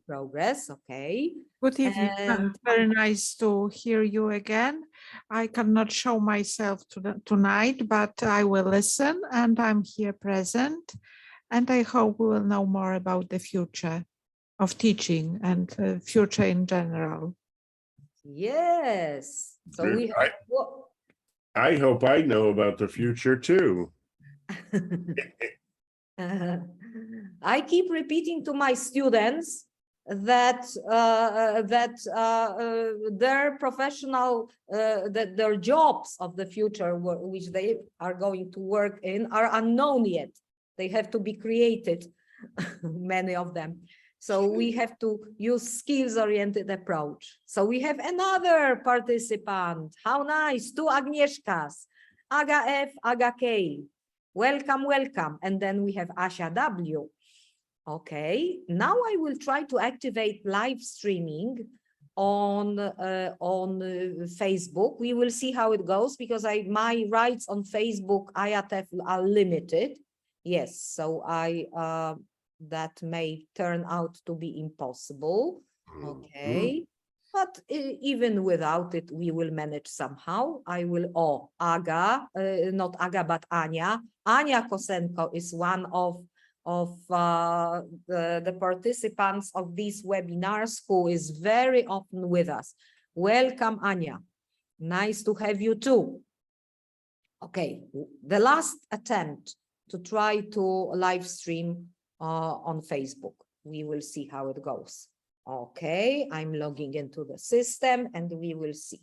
progress. Okay. Good evening. And Very nice to hear you again. I cannot show myself tonight, but I will listen and I'm here present. And I hope we will know more about the future of teaching and future in general. yes, so we I hope I know about the future too. I keep repeating to my students that their professional that their jobs of the future which they are going to work in are unknown yet. They have to be created, many of them. So we have to use skills-oriented approach. So we have another participant. How nice, two Agnieszkas, Aga F, Aga K. Welcome, welcome. And then we have Asia W. Okay, now I will try to activate live streaming on Facebook. We will see how it goes because my rights on Facebook IATEFL are limited. Yes, so that may turn out to be impossible. Okay, but even without it, we will manage somehow. I will, Aga, not Aga, but Ania. Ania Kosenko is one of the participants of these webinars who is very often with us. Welcome, Ania. Nice to have you too. Okay, the last attempt to try to live stream on Facebook. We will see how it goes. Okay, I'm logging into the system and we will see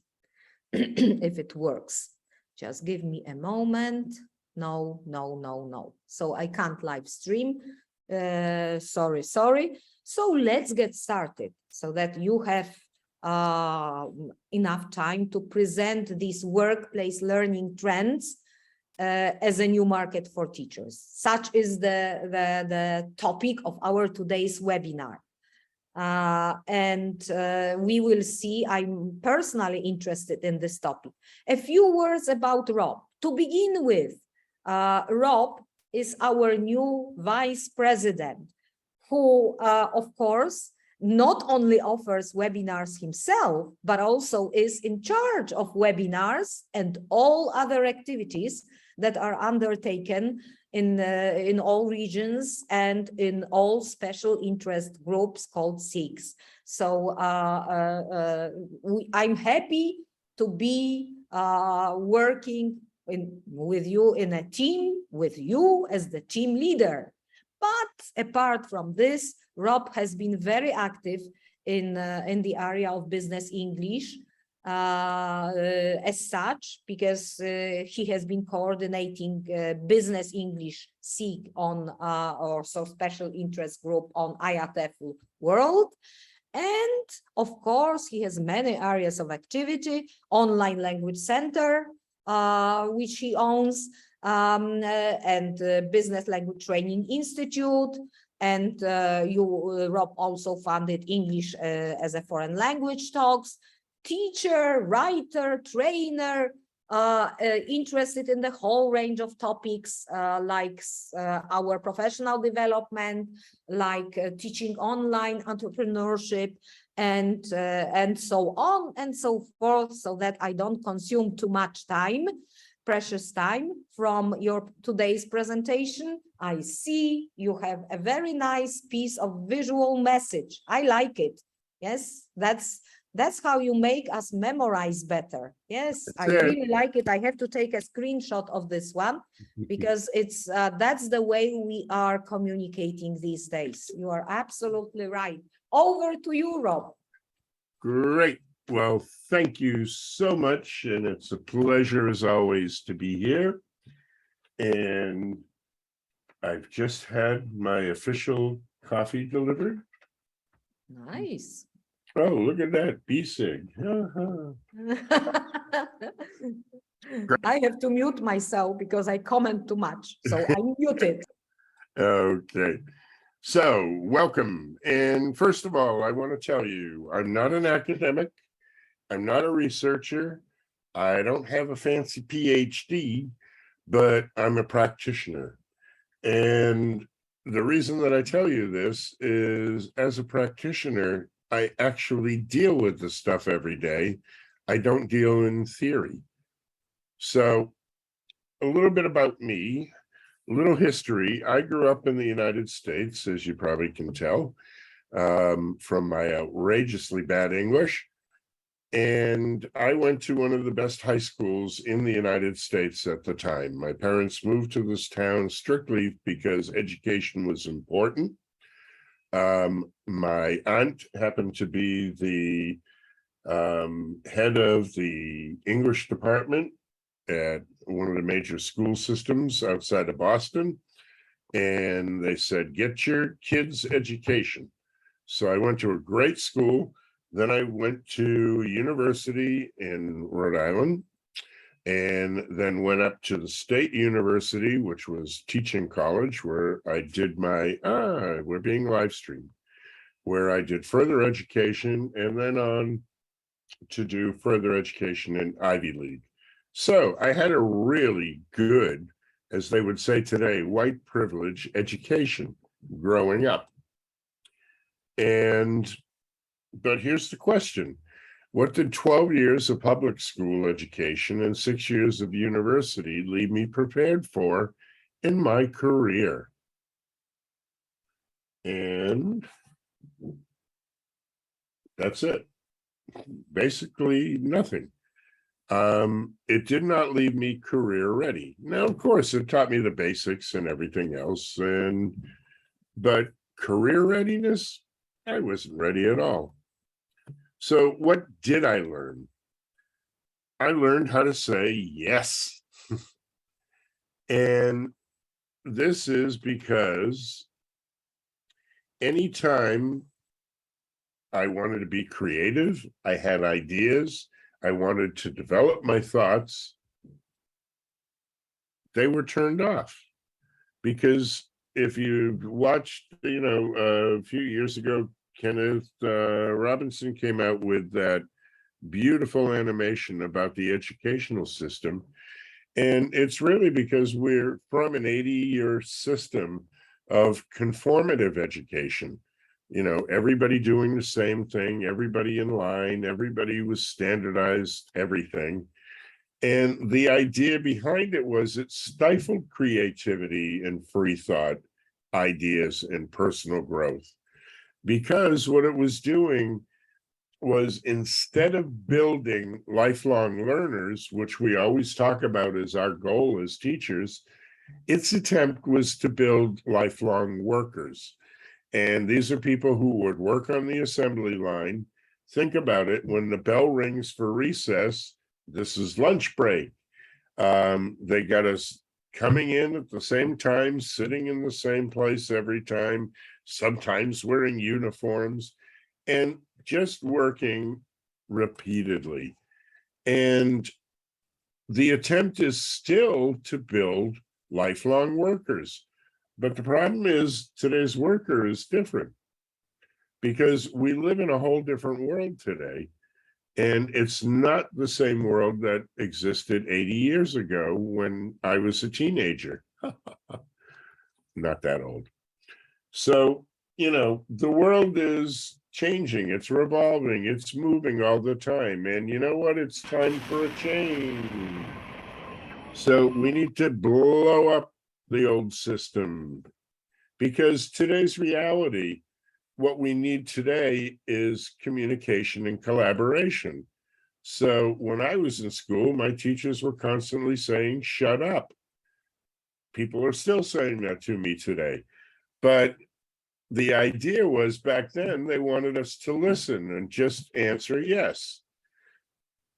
if it works. Just give me a moment. No. So I can't live stream. Sorry. So let's get started so that you have enough time to present these workplace learning trends as a new market for teachers. Such is the topic of our today's webinar. We will see, I'm personally interested in this topic. A few words about Rob. To begin with, Rob is our new vice president, who, of course, not only offers webinars himself, but also is in charge of webinars and all other activities that are undertaken in all regions and in all special interest groups called SIGs. So I'm happy to be working with you in a team, with you as the team leader. But apart from this, Rob has been very active in the area of business English as such, because he has been coordinating business English SIG on or so special interest group on IATEFL World. And of course, he has many areas of activity, online language center, which he owns, and Business Language Training Institute. And Rob also funded English as a foreign language talks. Teacher, writer, trainer, interested in the whole range of topics like our professional development, like teaching online, entrepreneurship, and so on and so forth, so that I don't consume too much time, precious time from your today's presentation. I see you have a very nice piece of visual message. I like it. Yes, that's how you make us memorize better. Yes, I really like it. I have to take a screenshot of this one because it's that's the way we are communicating these days. You are absolutely right. Over to you, Rob. Great. Well, thank you so much. And it's a pleasure as always to be here. And I've just had my official coffee delivered. Nice. Oh, look at that, BESIG. I have to mute myself because I comment too much, so I mute it. Okay, so welcome. And first of all, I want to tell you, I'm not an academic. I'm not a researcher. I don't have a fancy PhD, but I'm a practitioner. And the reason that I tell you this is, as a practitioner, I actually deal with this stuff every day. I don't deal in theory. So a little bit about me, a little history. I grew up in the United States, as you probably can tell, from my outrageously bad English. And I went to one of the best high schools in the United States at the time. My parents moved to this town strictly because education was important. My aunt happened to be the head of the English department at one of the major school systems outside of Boston. And they said, get your kids' education. So I went to a great school. Then I went to university in Rhode Island, and then went up to the State University, which was teaching college, where I did my, we're being live streamed, where I did further education, and then on to do further education in Ivy League. So I had a really good, as they would say today, white privilege education growing up. But here's the question. What did 12 years of public school education and 6 years of university leave me prepared for in my career? And that's it. Basically nothing. It did not leave me career ready. Now, of course, it taught me the basics and everything else, but career readiness, I wasn't ready at all. So what did I learn? I learned how to say yes. And this is because anytime I wanted to be creative, I had ideas, I wanted to develop my thoughts, they were turned off. Because if you watched, a few years ago, Kenneth Robinson came out with that beautiful animation about the educational system. And it's really because we're from an 80-year system of conformative education. Everybody doing the same thing, everybody in line, everybody was standardized everything. And the idea behind it was it stifled creativity and free thought, ideas, and personal growth. Because what it was doing was, instead of building lifelong learners, which we always talk about as our goal as teachers, its attempt was to build lifelong workers. And these are people who would work on the assembly line. Think about it, when the bell rings for recess, this is lunch break. They got us coming in at the same time, sitting in the same place every time, sometimes wearing uniforms, and just working repeatedly. And the attempt is still to build lifelong workers. But the problem is, today's worker is different, because we live in a whole different world today. And it's not the same world that existed 80 years ago when I was a teenager. Not that old. So, the world is changing, it's revolving, it's moving all the time. And you know what? It's time for a change. So we need to blow up the old system, because today's reality, what we need today is communication and collaboration. So when I was in school, my teachers were constantly saying, shut up. People are still saying that to me today. But the idea was, back then, they wanted us to listen and just answer yes.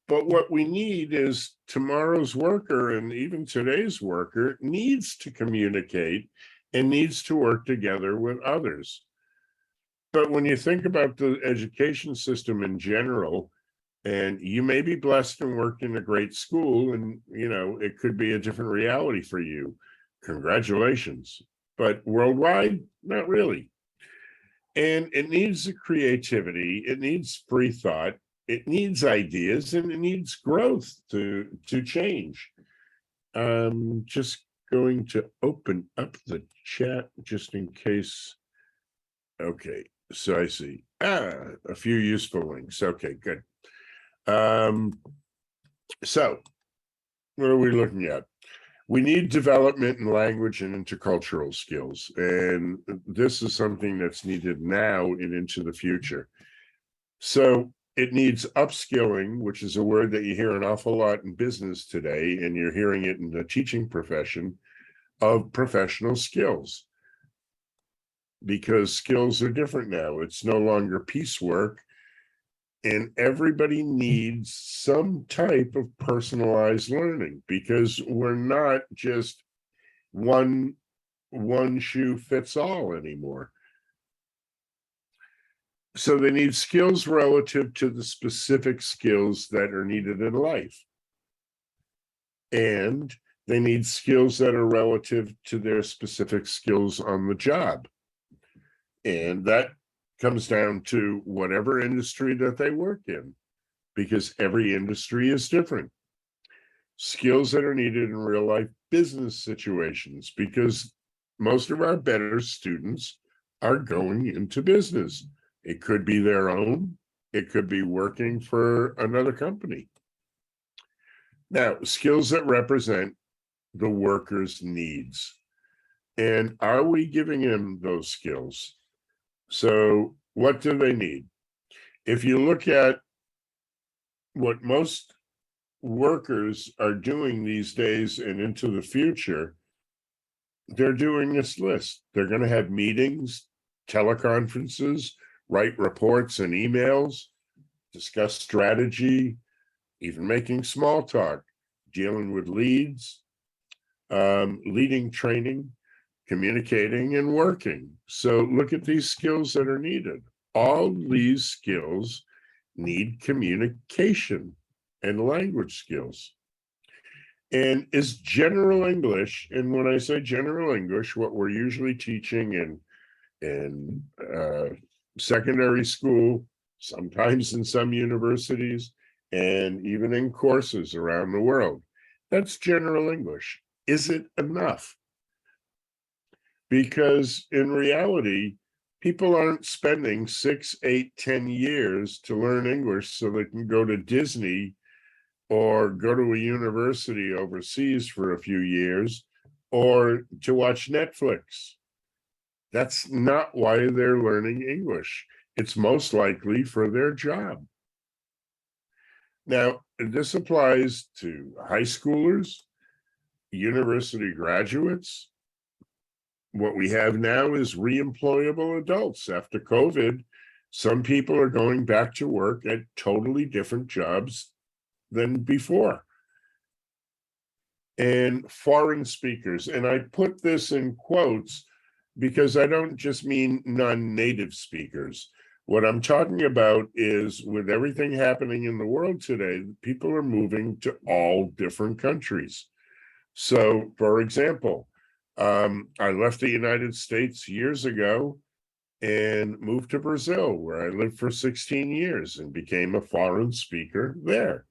But what we need is, tomorrow's worker, and even today's worker, needs to communicate and needs to work together with others. But when you think about the education system in general, and you may be blessed and work in a great school, and it could be a different reality for you. Congratulations. But worldwide, not really. And it needs the creativity, it needs free thought, it needs ideas, and it needs growth to change. Just going to open up the chat just in case. Okay, so I see a few useful links. Okay, good. So what are we looking at? We need development in language and intercultural skills, and this is something that's needed now and into the future. So it needs upskilling, which is a word that you hear an awful lot in business today, and you're hearing it in the teaching profession, of professional skills. Because skills are different now. It's no longer piecework, and everybody needs some type of personalized learning, because we're not just one shoe fits all anymore. So they need skills relative to the specific skills that are needed in life. And they need skills that are relative to their specific skills on the job. And that comes down to whatever industry that they work in, because every industry is different. Skills that are needed in real life business situations, because most of our better students are going into business. It could be their own, it could be working for another company. Now, skills that represent the worker's needs. And are we giving them those skills? So what do they need? If you look at what most workers are doing these days and into the future, they're doing this list. They're going to have meetings, teleconferences, write reports and emails, discuss strategy, even making small talk, dealing with leads, leading training, communicating, and working. So look at these skills that are needed. All these skills need communication and language skills. And is general English, and when I say general English, what we're usually teaching in secondary school, sometimes in some universities, and even in courses around the world, that's general English. Is it enough? Because in reality, people aren't spending 6, 8, 10 years to learn English so they can go to Disney or go to a university overseas for a few years or to watch Netflix. That's not why they're learning English. It's most likely for their job. Now, this applies to high schoolers, university graduates. What we have now is reemployable adults. After COVID, some people are going back to work at totally different jobs than before. And foreign speakers, and I put this in quotes because I don't just mean non-native speakers. What I'm talking about is, with everything happening in the world today, people are moving to all different countries. So, for example, I left the United States years ago and moved to Brazil, where I lived for 16 years and became a foreign speaker there.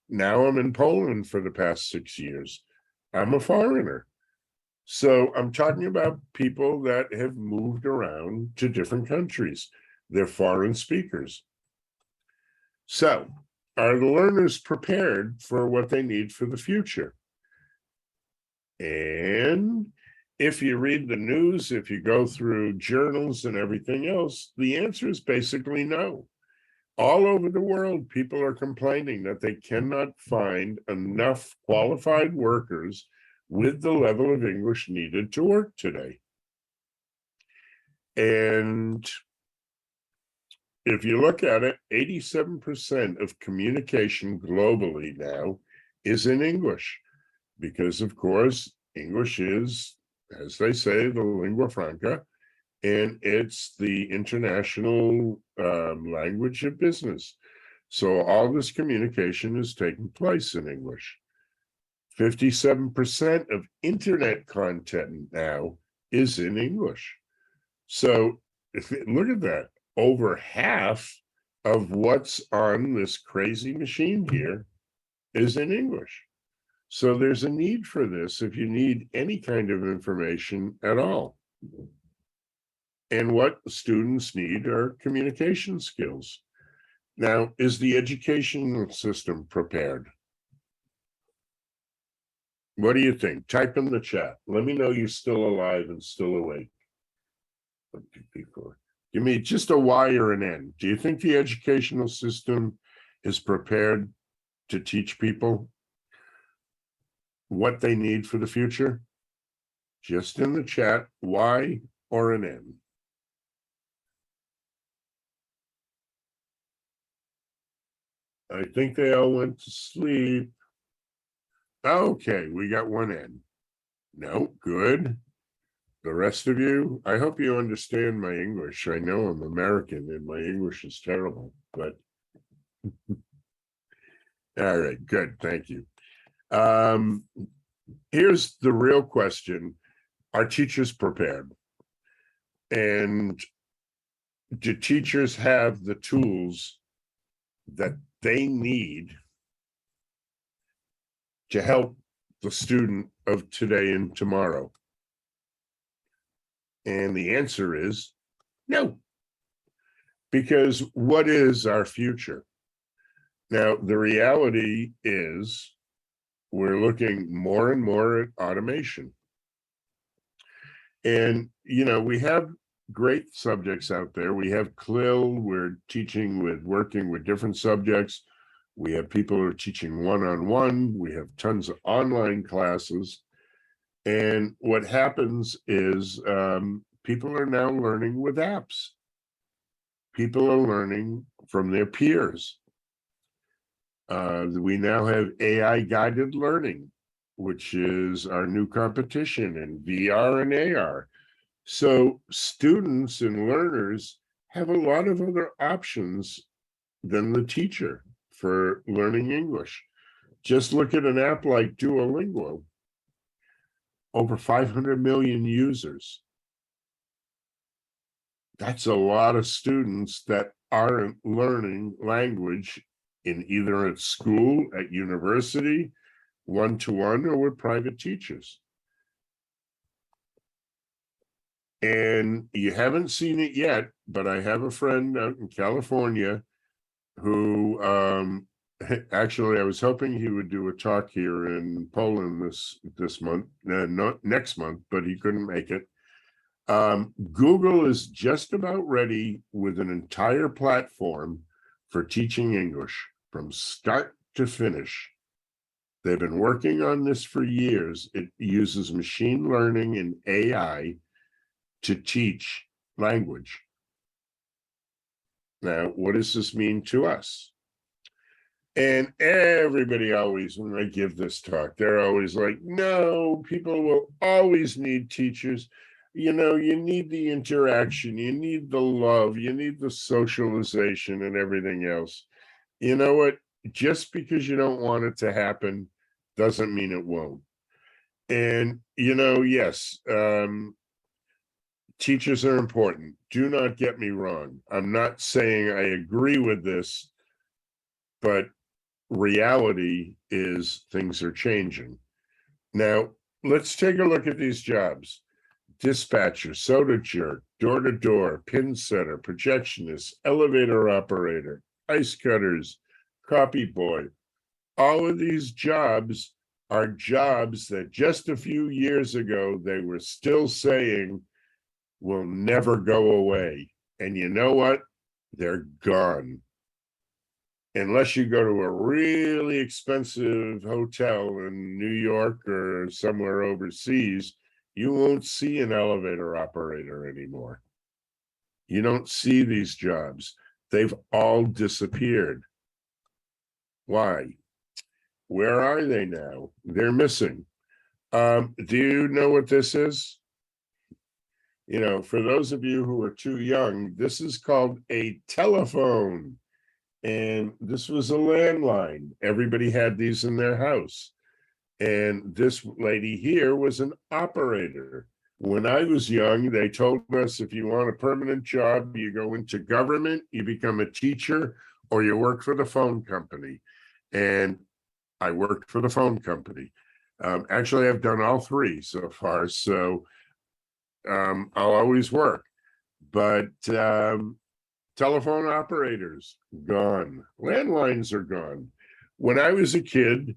Now I'm in Poland for the past 6 years. I'm a foreigner. So I'm talking about people that have moved around to different countries. They're foreign speakers. So are the learners prepared for what they need for the future? And if you read the news, if you go through journals and everything else, the answer is basically no. All over the world, people are complaining that they cannot find enough qualified workers with the level of English needed to work today. And if you look at it, 87% of communication globally now is in English, because of course, English is, as they say, the lingua franca, and it's the international language of business. So all this communication is taking place in English. 57% of internet content now is in English. So look at that. Over half of what's on this crazy machine here is in English. So there's a need for this if you need any kind of information at all. And what students need are communication skills. Now, is the educational system prepared? What do you think? Type in the chat. Let me know you're still alive and still awake. 1, 2, 3, 4. Give me just a Y or an N. Do you think the educational system is prepared to teach people what they need for the future? Just in the chat, Y or an N. I think they all went to sleep. Okay, we got one N. No, good. The rest of you, I hope you understand my English. I know I'm American and my English is terrible, but all right, good, thank you. Here's the real question. Are teachers prepared? And do teachers have the tools that they need to help the student of today and tomorrow? And the answer is no. Because what is our future? Now, the reality is we're looking more and more at automation. And, you know, we have great subjects out there. We have CLIL, we're working with different subjects. We have people who are teaching one-on-one. We have tons of online classes. And what happens is people are now learning with apps. People are learning from their peers. We now have AI guided learning, which is our new competition in VR and AR. So students and learners have a lot of other options than the teacher for learning English. Just look at an app like Duolingo. Over 500 million users. That's a lot of students that aren't learning language in either at school, at university, one-to-one, or with private teachers. And you haven't seen it yet, but I have a friend out in California who actually I was hoping he would do a talk here in Poland this month, not next month, but he couldn't make it. Google is just about ready with an entire platform for teaching English from start to finish. They've been working on this for years. It uses machine learning and AI to teach language. Now, what does this mean to us? And everybody always, when I give this talk, they're always like, no, people will always need teachers. You know, you need the interaction, you need the love, you need the socialization and everything else. You know what? Just because you don't want it to happen doesn't mean it won't. And, you know, yes, teachers are important. Do not get me wrong. I'm not saying I agree with this, but reality is things are changing. Now, let's take a look at these jobs. Dispatcher, soda jerk, door-to-door, pin setter, projectionist, elevator operator, ice cutters, copy boy. All of these jobs are jobs that just a few years ago, they were still saying will never go away. And you know what? They're gone. Unless you go to a really expensive hotel in New York or somewhere overseas, you won't see an elevator operator anymore. You don't see these jobs. They've all disappeared. Why? Where are they now? They're missing. Do you know what this is? You know, for those of you who are too young, this is called a telephone. And this was a landline. Everybody had these in their house. And this lady here was an operator. When I was young, they told us if you want a permanent job, you go into government, you become a teacher, or you work for the phone company. And I worked for the phone company. Actually, I've done all three so far, so I'll always work. But telephone operators, gone. Landlines are gone. When I was a kid,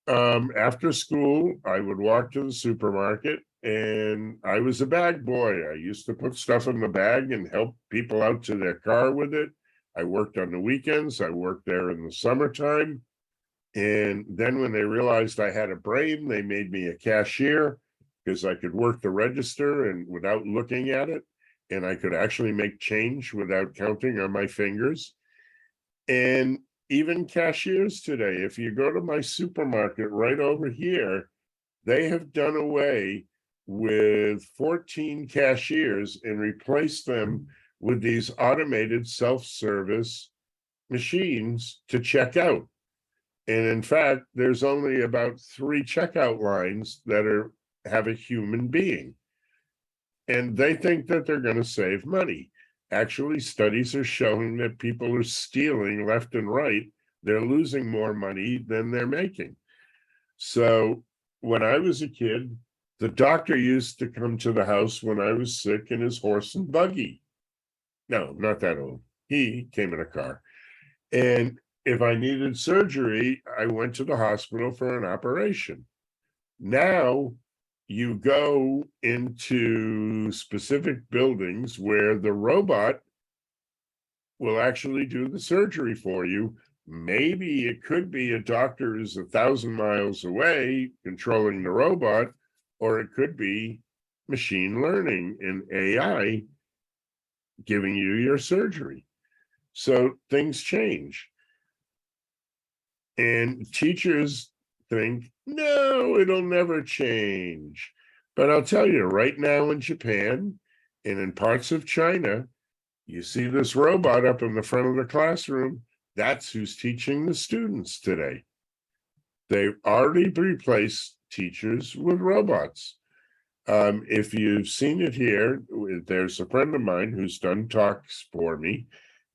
after school, I would walk to the supermarket and I was a bag boy. I used to put stuff in the bag and help people out to their car with it. I worked on the weekends. I worked there in the summertime. And then when they realized I had a brain, they made me a cashier because I could work the register and without looking at it. And I could actually make change without counting on my fingers. And even cashiers today, if you go to my supermarket right over here, they have done away with 14 cashiers and replaced them with these automated self-service machines to check out. And in fact, there's only about 3 checkout lines that have a human being. And they think that they're going to save money. Actually, studies are showing that people are stealing left and right. They're losing more money than they're making. So when I was a kid, the doctor used to come to the house when I was sick in his horse and buggy. No, not that old. He came in a car. And if I needed surgery, I went to the hospital for an operation. Now you go into specific buildings where the robot will actually do the surgery for you. Maybe it could be a doctor who's 1,000 miles away controlling the robot, or it could be machine learning and AI giving you your surgery. So things change. And teachers think, no, it'll never change. But I'll tell you, right now in Japan and in parts of China, you see this robot up in the front of the classroom. That's who's teaching the students today. They've already replaced teachers with robots. If you've seen it here, there's a friend of mine who's done talks for me,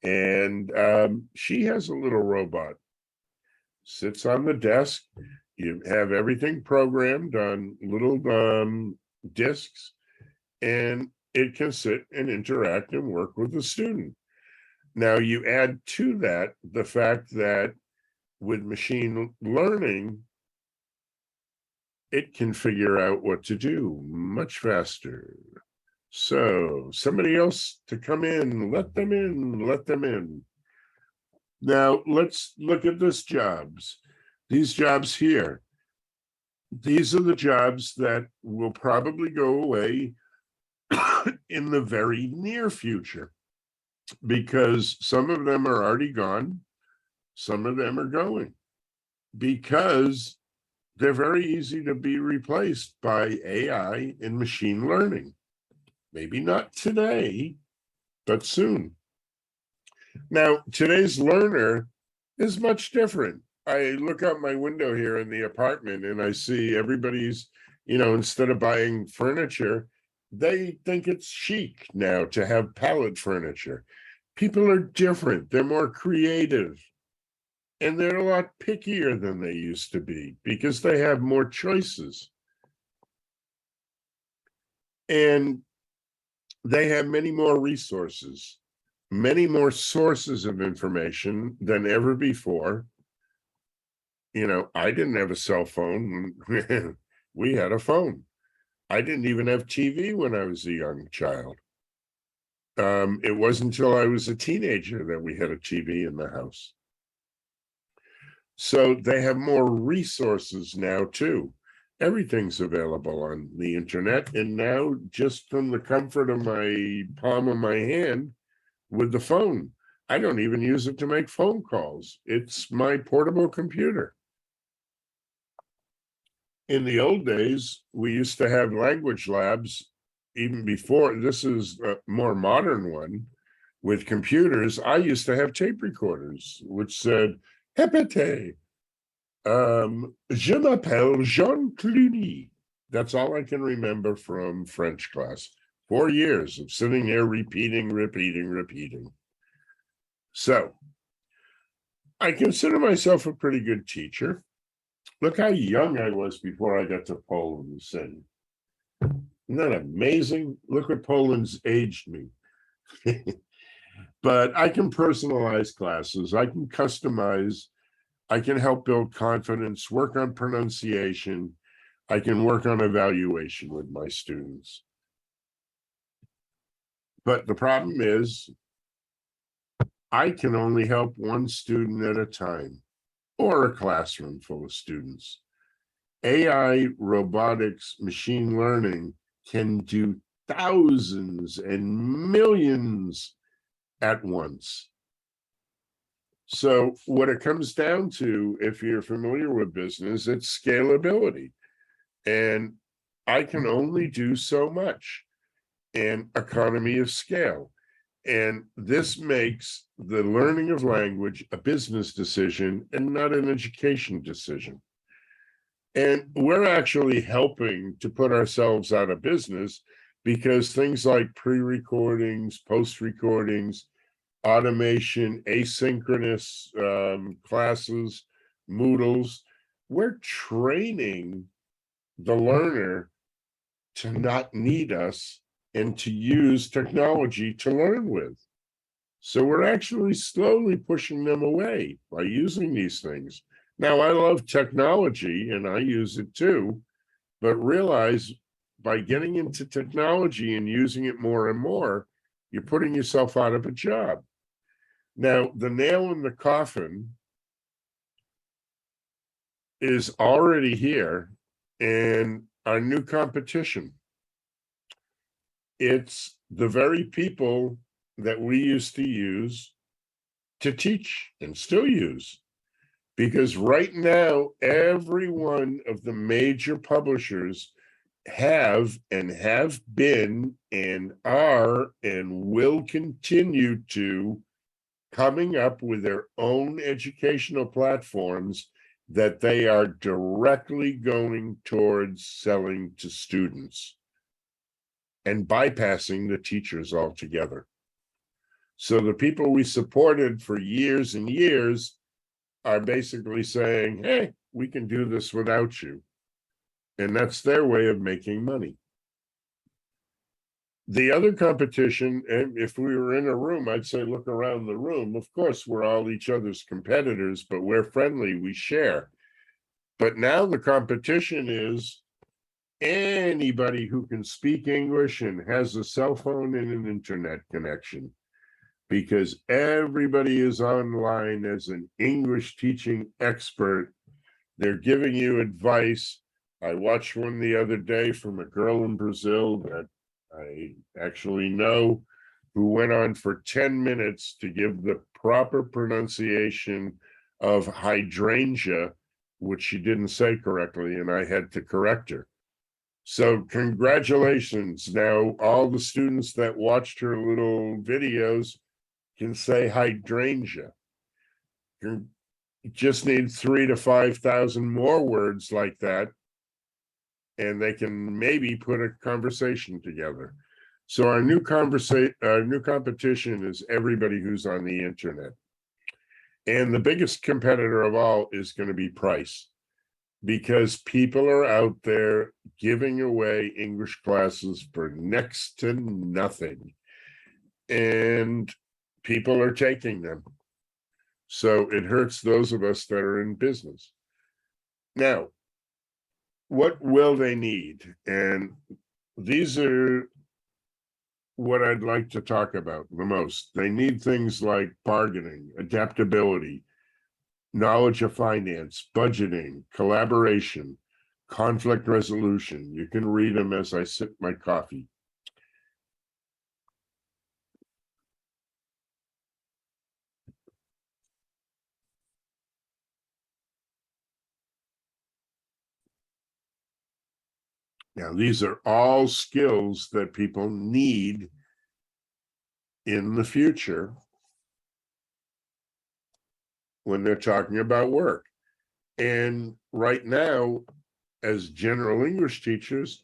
and she has a little robot. Sits on the desk. You have everything programmed on little discs, and it can sit and interact and work with the student. Now you add to that the fact that with machine learning, it can figure out what to do much faster. So somebody else to come in, let them in, let them in. Now let's look at this jobs. These jobs here. These are the jobs that will probably go away in the very near future, because some of them are already gone, some of them are going, because they're very easy to be replaced by AI and machine learning. Maybe not today, but soon. Now, today's learner is much different. I look out my window here in the apartment and I see everybody's, instead of buying furniture, they think it's chic now to have pallet furniture. People are different. They're more creative. And they're a lot pickier than they used to be because they have more choices. And they have many more resources, many more sources of information than ever before. I didn't have a cell phone. We had a phone. I didn't even have TV when I was a young child. It wasn't until I was a teenager that we had a TV in the house. So they have more resources now too. Everything's available on the internet. And now just from the comfort of my palm of my hand with the phone, I don't even use it to make phone calls. It's my portable computer. In the old days, we used to have language labs even before. This is a more modern one with computers. I used to have tape recorders, which said, Répétez, je m'appelle Jean Cluny. That's all I can remember from French class. 4 years of sitting there repeating. So I consider myself a pretty good teacher. Look how young I was before I got to Poland. Isn't that amazing? Look what Poland's aged me. But I can personalize classes. I can customize. I can help build confidence, work on pronunciation. I can work on evaluation with my students. But the problem is, I can only help one student at a time, or a classroom full of students. AI, robotics, machine learning can do thousands and millions at once. So what it comes down to, if you're familiar with business, it's scalability. And I can only do so much, and economy of scale. And this makes the learning of language a business decision and not an education decision. And we're actually helping to put ourselves out of business because things like pre-recordings, post-recordings, automation, asynchronous classes, Moodles, we're training the learner to not need us and to use technology to learn with. So we're actually slowly pushing them away by using these things. Now, I love technology and I use it too, but realize by getting into technology and using it more and more, you're putting yourself out of a job. Now, the nail in the coffin is already here, and our new competition. It's the very people that we used to use to teach and still use. Because right now, every one of the major publishers have been and are and will continue to coming up with their own educational platforms that they are directly going towards selling to students and bypassing the teachers altogether. So the people we supported for years and years are basically saying, hey, we can do this without you. And that's their way of making money. The other competition, and if we were in a room, I'd say look around the room. Of course, we're all each other's competitors, but we're friendly, we share. But now the competition is anybody who can speak English and has a cell phone and an internet connection, because everybody is online as an English teaching expert. They're giving you advice. I watched one the other day from a girl in Brazil that I actually know, who went on for 10 minutes to give the proper pronunciation of hydrangea, which she didn't say correctly, and I had to correct her. So congratulations. Now all the students that watched her little videos can say hydrangea. You just need 3,000 to 5,000 more words like that, and they can maybe put a conversation together. So our new competition is everybody who's on the internet. And the biggest competitor of all is going to be price, because people are out there giving away English classes for next to nothing. And people are taking them. So it hurts those of us that are in business. Now, what will they need? And these are what I'd like to talk about the most. They need things like bargaining, adaptability, knowledge of finance, budgeting, collaboration, conflict resolution. You can read them as I sip my coffee. Now, these are all skills that people need in the future when they're talking about work. And right now, as general English teachers,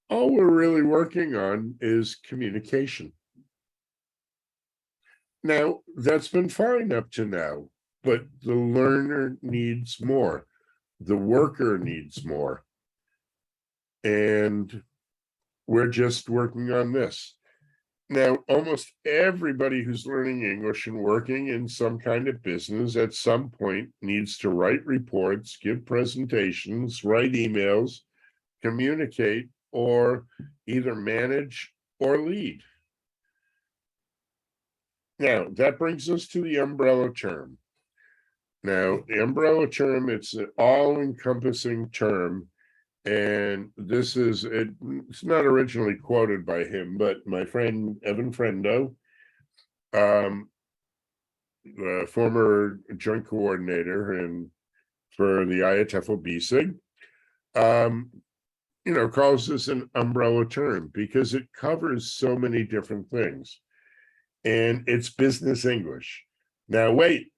all we're really working on is communication. Now, that's been fine up to now, but the learner needs more. The worker needs more. And we're just working on this. Now, almost everybody who's learning English and working in some kind of business at some point needs to write reports, give presentations, write emails, communicate, or either manage or lead. Now, that brings us to the umbrella term. Now, the umbrella term, it's an all-encompassing term. And this is, it's not originally quoted by him, but my friend Evan Friendo, the former joint coordinator and for the IATEFL BESIG, calls this an umbrella term because it covers so many different things. And it's business English. Now, wait.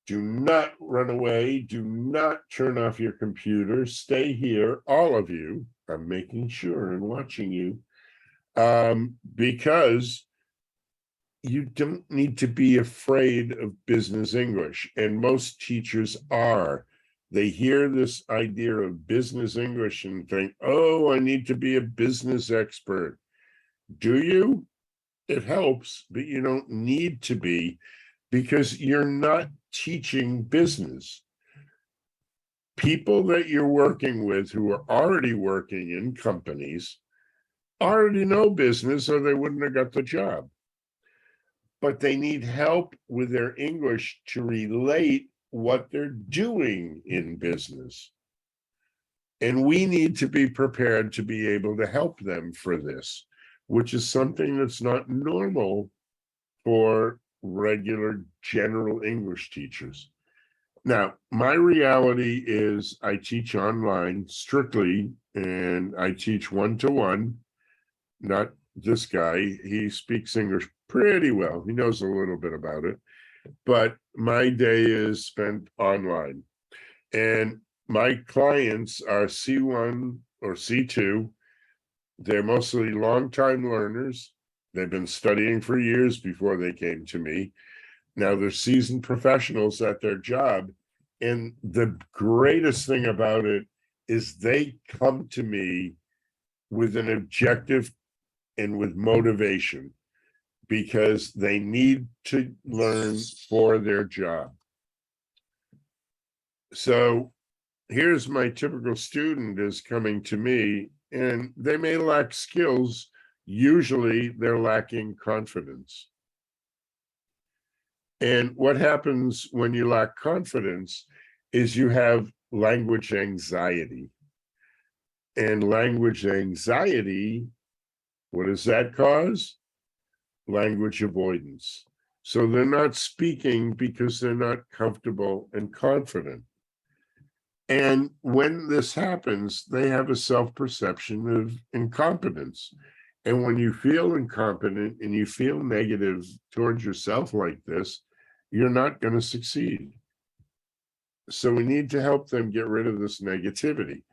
Do not run away. Do not turn off your computer. Stay here, all of you. I'm making sure and watching you, because you don't need to be afraid of business English. And most teachers are. They hear this idea of business English and think, oh, I need to be a business expert. Do you? It helps, but you don't need to be, because you're not teaching business. People that you're working with who are already working in companies already know business, or they wouldn't have got the job. But they need help with their English to relate what they're doing in business. And we need to be prepared to be able to help them for this, which is something that's not normal for regular general English teachers. Now, my reality is I teach online strictly, and I teach one-to-one, not this guy. He speaks English pretty well. He knows a little bit about it, but my day is spent online. And my clients are C1 or C2. They're mostly longtime learners. They've been studying for years before they came to me. Now they're seasoned professionals at their job. And the greatest thing about it is they come to me with an objective and with motivation, because they need to learn for their job. So here's my typical student is coming to me, and they may lack skills. Usually they're lacking confidence. And what happens when you lack confidence is you have language anxiety. And language anxiety, what does that cause? Language avoidance. So they're not speaking because they're not comfortable and confident. And when this happens, they have a self-perception of incompetence. And when you feel incompetent and you feel negative towards yourself like this, you're not going to succeed. So we need to help them get rid of this negativity.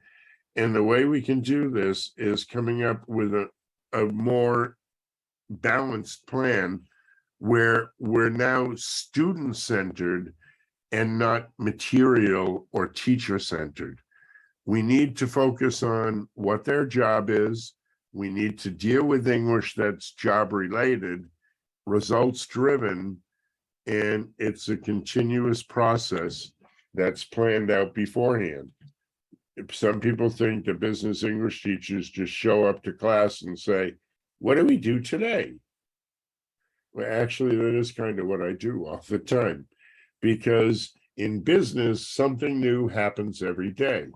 And the way we can do this is coming up with a more balanced plan where we're now student-centered and not material or teacher-centered. We need to focus on what their job is. We need to deal with English that's job-related, results-driven, and it's a continuous process that's planned out beforehand. Some people think the business English teachers just show up to class and say, what do we do today? Well, actually, that is kind of what I do all the time, because in business, something new happens every day.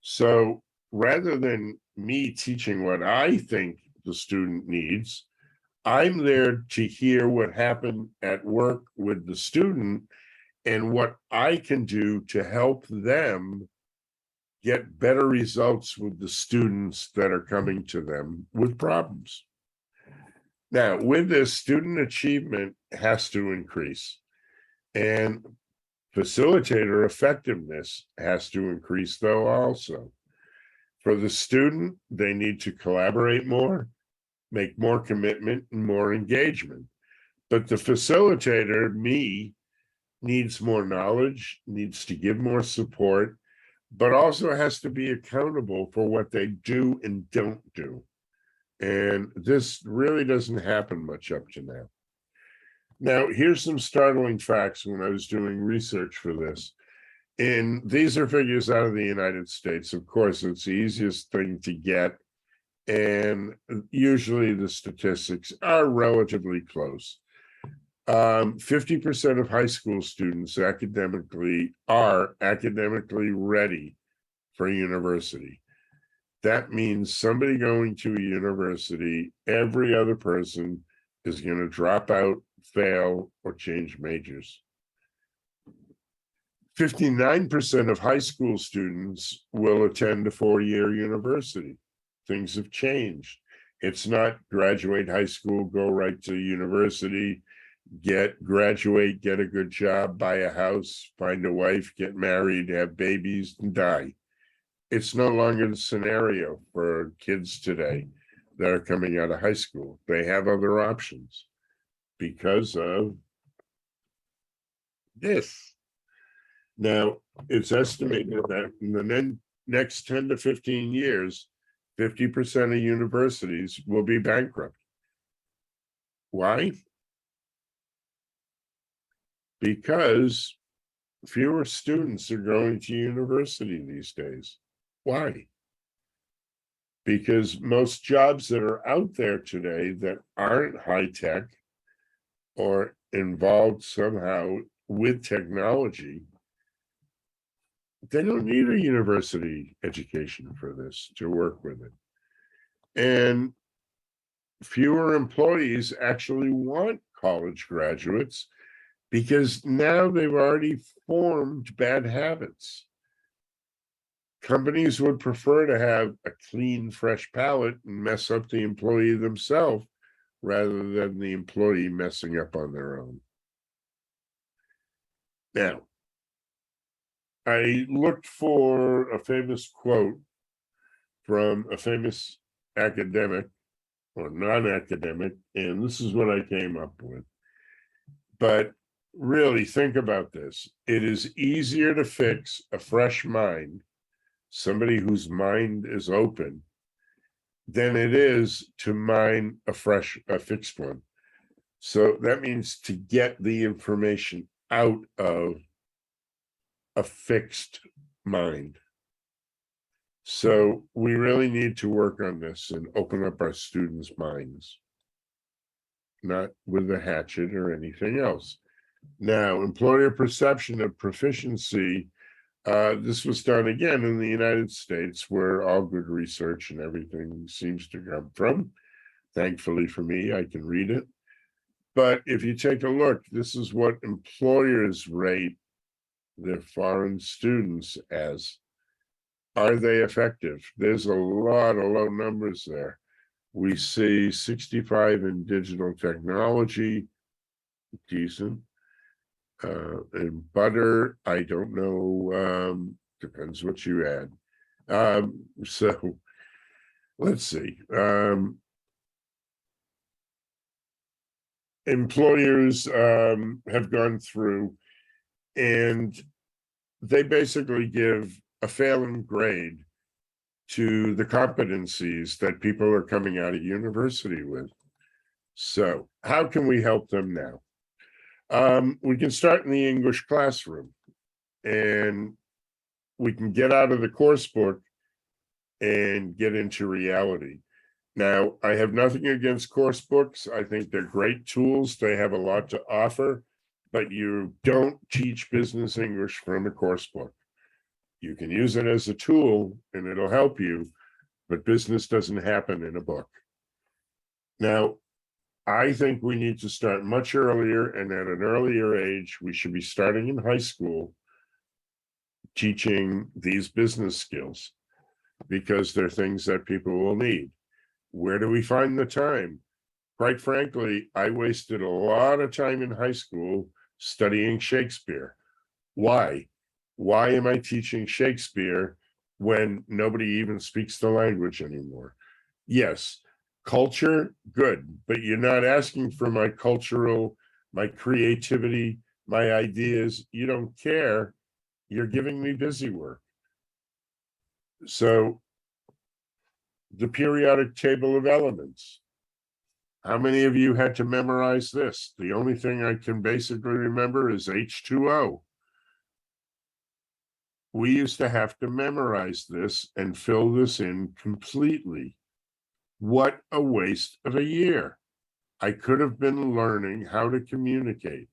So rather than me teaching what I think the student needs, I'm there to hear what happened at work with the student and what I can do to help them get better results with the students that are coming to them with problems. Now, with this, student achievement has to increase, and facilitator effectiveness has to increase, though, also. For the student, they need to collaborate more, make more commitment, and more engagement. But the facilitator, me, needs more knowledge, needs to give more support. but also has to be accountable for what they do and don't do. And this really doesn't happen much up to now. Now, here's some startling facts when I was doing research for this. And these are figures out of the United States. Of course, it's the easiest thing to get. And usually the statistics are relatively close. 50% of high school students are academically ready for university. That means somebody going to a university, every other person is going to drop out, fail, or change majors. 59% of high school students will attend a 4-year university. Things have changed. It's not graduate high school, go right to university, graduate, get a good job, buy a house, find a wife, get married, have babies, and die. It's no longer the scenario for kids today that are coming out of high school. They have other options because of this. Now, it's estimated that in the next 10 to 15 years, 50% of universities will be bankrupt. Why? Because fewer students are going to university these days. Why? Because most jobs that are out there today that aren't high tech or involved somehow with technology, they don't need a university education for this to work with it. And fewer employees actually want college graduates because now they've already formed bad habits. Companies would prefer to have a clean, fresh palate and mess up the employee themselves rather than the employee messing up on their own. Now, I looked for a famous quote from a famous academic or non-academic, and this is what I came up with. But really think about this. It is easier to fix a fresh mind, somebody whose mind is open, than it is to mine a fixed one. So that means to get the information out of a fixed mind. So we really need to work on this and open up our students' minds, not with a hatchet or anything else. Now, employer perception of proficiency, this was done again in the United States, where all good research and everything seems to come from. Thankfully for me, I can read it. But if you take a look, this is what employers rate their foreign students as. Are they effective? There's a lot of low numbers there. We see 65 in digital technology, decent. In butter, I don't know, depends what you add. So let's see. Employers have gone through and they basically give a failing grade to the competencies that people are coming out of university with. So how can we help them now? We can start in the English classroom and we can get out of the course book and get into reality. Now, I have nothing against course books. I think they're great tools. They have a lot to offer, but you don't teach business English from a course book. You can use it as a tool and it'll help you, but business doesn't happen in a book. Now, I think we need to start much earlier, and at an earlier age, we should be starting in high school teaching these business skills because they're things that people will need. Where do we find the time? Quite frankly, I wasted a lot of time in high school studying Shakespeare. Why? Why am I teaching Shakespeare when nobody even speaks the language anymore? Yes, culture, good, but you're not asking for my cultural, my creativity, my ideas. You don't care. You're giving me busy work. So the periodic table of elements. How many of you had to memorize this? The only thing I can basically remember is H2O. We used to have to memorize this and fill this in completely. What a waste of a year. I could have been learning how to communicate.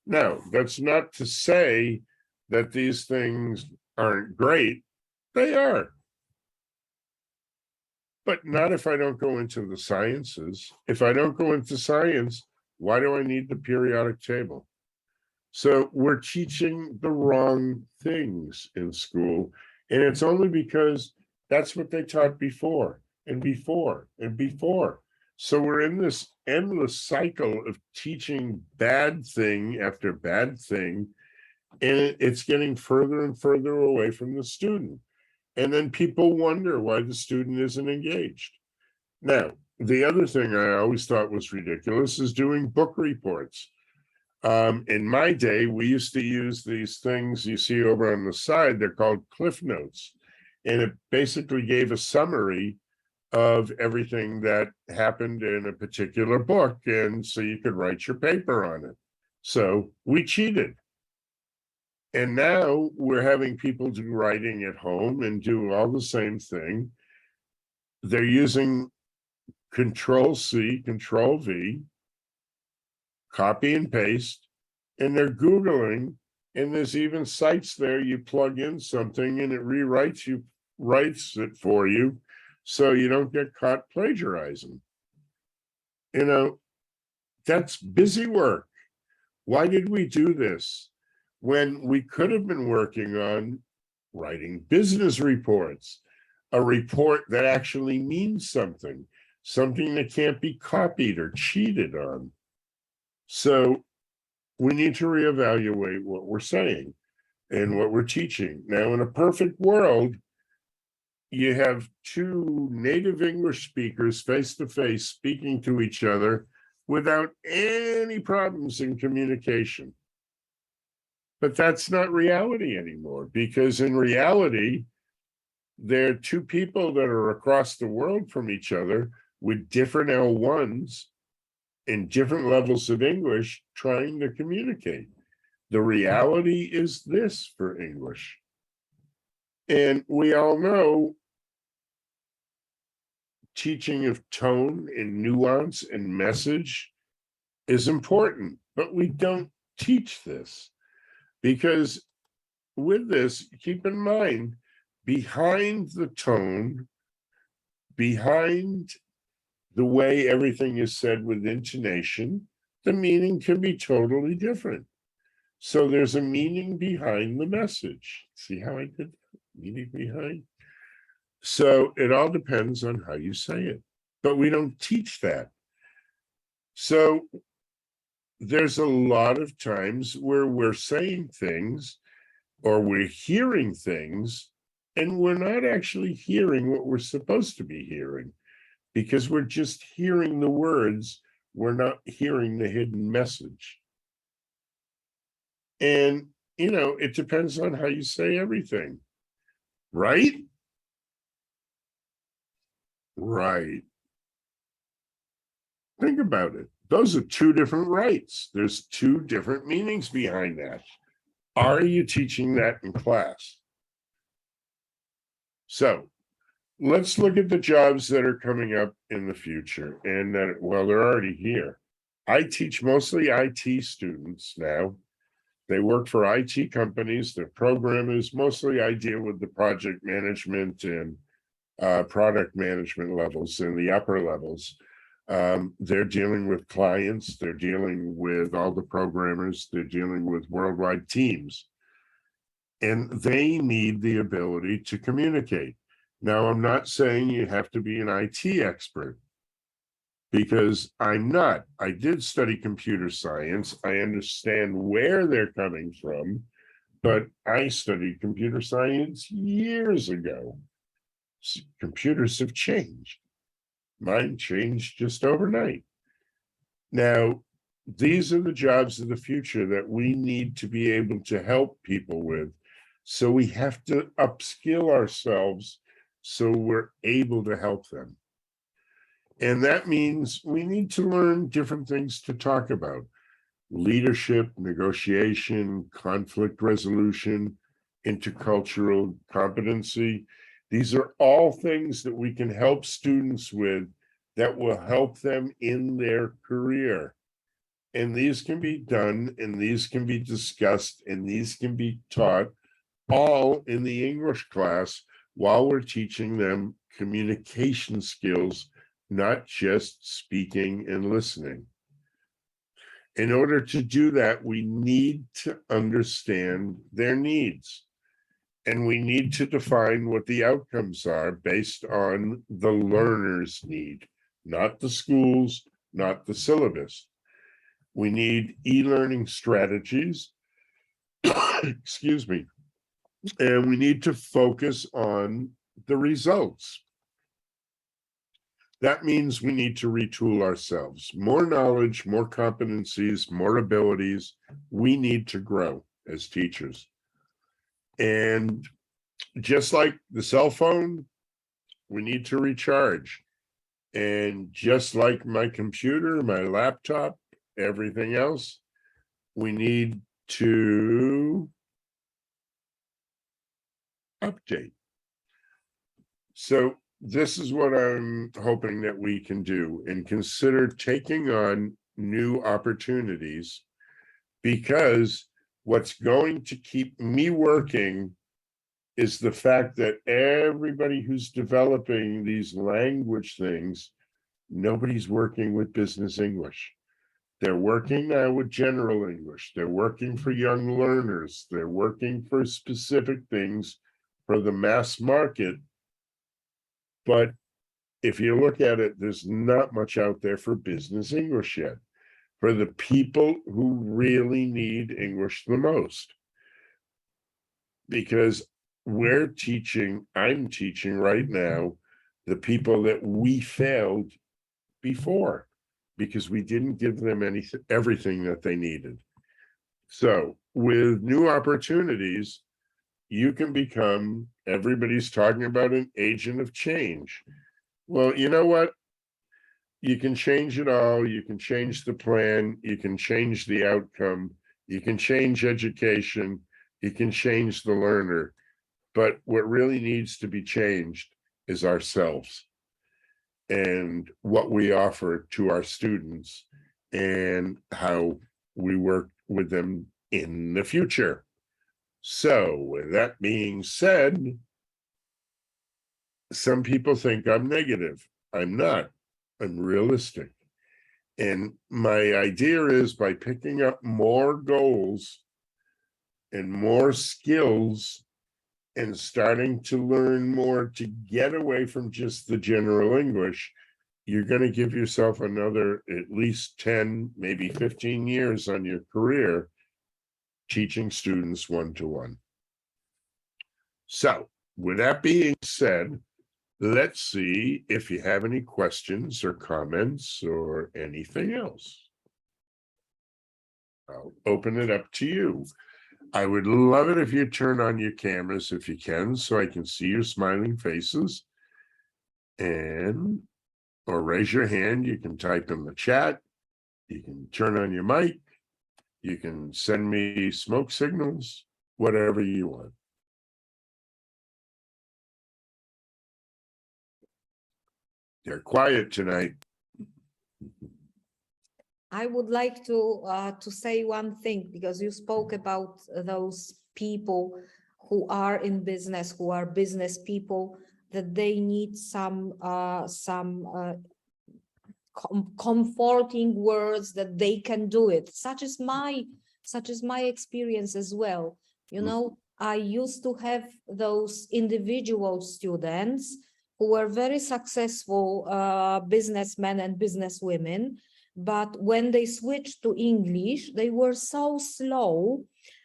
Now, that's not to say that these things aren't great. They are. But not if I don't go into the sciences. If I don't go into science, why do I need the periodic table? So we're teaching the wrong things in school. And it's only because that's what they taught before and before and before. So we're in this endless cycle of teaching bad thing after bad thing. And it's getting further and further away from the student. And then people wonder why the student isn't engaged. Now, the other thing I always thought was ridiculous is doing book reports. In my day, we used to use these things you see over on the side. They're called Cliff Notes. And it basically gave a summary of everything that happened in a particular book. And so you could write your paper on it. So we cheated. And now we're having people do writing at home and do all the same thing. They're using Control-C, Control-V, copy and paste, and they're Googling, and there's even sites there you plug in something and it writes it for you so you don't get caught plagiarizing. You know, that's busy work. Why did we do this when we could have been working on writing business reports, a report that actually means something that can't be copied or cheated on? So we need to reevaluate what we're saying and what we're teaching. Now, in a perfect world, you have two native English speakers face-to-face speaking to each other without any problems in communication. But that's not reality anymore, because in reality, there are two people that are across the world from each other with different L1s and different levels of English trying to communicate. The reality is this for English. And we all know teaching of tone and nuance and message is important, but we don't teach this. Because with this, keep in mind, behind the tone, behind the way everything is said with intonation, the meaning can be totally different. So there's a meaning behind the message. See how I did that? Meaning behind? So it all depends on how you say it, but we don't teach that. So there's a lot of times where we're saying things or we're hearing things and we're not actually hearing what we're supposed to be hearing, because we're just hearing the words, we're not hearing the hidden message. And, you know, it depends on how you say everything, right? Right. Think about it. Those are two different rights. There's two different meanings behind that. Are you teaching that in class? So let's look at the jobs that are coming up in the future, and that, well, they're already here. I teach mostly IT students now. They work for IT companies. They're programmers. Mostly I deal with the project management and product management levels and the upper levels. They're dealing with clients. They're dealing with all the programmers. They're dealing with worldwide teams. And they need the ability to communicate. Now, I'm not saying you have to be an IT expert, because I'm not. I did study computer science. I understand where they're coming from, but I studied computer science years ago. Computers have changed. Mine changed just overnight. Now, these are the jobs of the future that we need to be able to help people with. So we have to upskill ourselves so we're able to help them. And that means we need to learn different things to talk about: leadership, negotiation, conflict resolution, intercultural competency. These are all things that we can help students with that will help them in their career. And these can be done, and these can be discussed, and these can be taught all in the English class while we're teaching them communication skills, not just speaking and listening. In order to do that, we need to understand their needs. And we need to define what the outcomes are based on the learner's need, not the schools, not the syllabus. We need e-learning strategies, excuse me, and we need to focus on the results. That means we need to retool ourselves. More knowledge, more competencies, more abilities. We need to grow as teachers. And just like the cell phone, we need to recharge. And just like my computer, my laptop, everything else, we need to update. So this is what I'm hoping that we can do, and consider taking on new opportunities, because what's going to keep me working is the fact that everybody who's developing these language things, nobody's working with business English. They're working now with general English. They're working for young learners. They're working for specific things for the mass market. But if you look at it, there's not much out there for business English yet, for the people who really need English the most. Because I'm teaching right now the people that we failed before, because we didn't give them everything that they needed. So with new opportunities, you can become, everybody's talking about an agent of change. Well, you know what? You can change it all. You can change the plan. You can change the outcome. You can change education. You can change the learner. But what really needs to be changed is ourselves and what we offer to our students and how we work with them in the future. So with that being said, some people think I'm negative. I'm not. I'm realistic. And my idea is, by picking up more goals and more skills and starting to learn more to get away from just the general English, you're going to give yourself another at least 10, maybe 15 years on your career teaching students one-to-one. So with that being said, let's see if you have any questions or comments or anything else. I'll open it up to you. I would love it if you turn on your cameras if you can, so I can see your smiling faces. Or raise your hand. You can type in the chat. You can turn on your mic. You can send me smoke signals, whatever you want. They're quiet tonight. I would like to say one thing, because you spoke about those people who are in business, who are business people, that they need some comforting words that they can do it. Such is my experience as well. You know, I used to have those individual students who were very successful businessmen and businesswomen. But when they switched to English, they were so slow.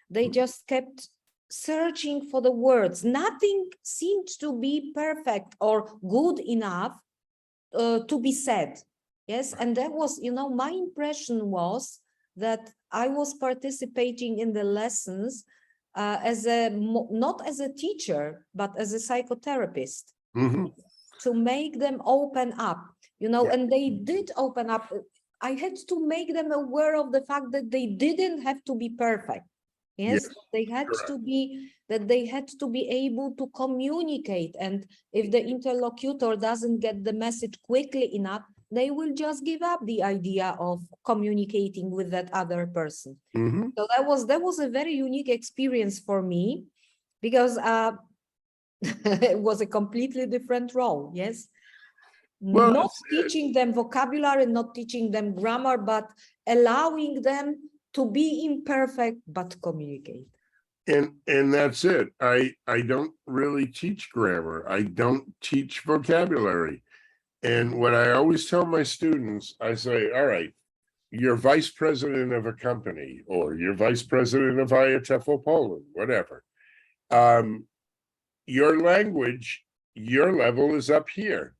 They just kept searching for the words. Nothing seemed to be perfect or good enough to be said. Yes, and that was, you know, my impression was that I was participating in the lessons not as a teacher, but as a psychotherapist. Mhm. to make them open up, Yeah. and they did open up. I had to make them aware of the fact that they didn't have to be perfect. Yes, Yes, they had correct. to be, that they had to be able to communicate. And if the interlocutor doesn't get the message quickly enough, they will just give up the idea of communicating with that other person. Mhm. So that was a very unique experience for me, because it was a completely different role. Yes. Well, Not teaching them vocabulary, not teaching them grammar, but allowing them to be imperfect, but communicate. and that's it. I don't really teach grammar. I don't teach vocabulary. And what I always tell my students, I say, all right, you're vice president of a company, or you're vice president of IATEFL Poland, whatever. Your language, your level is up here.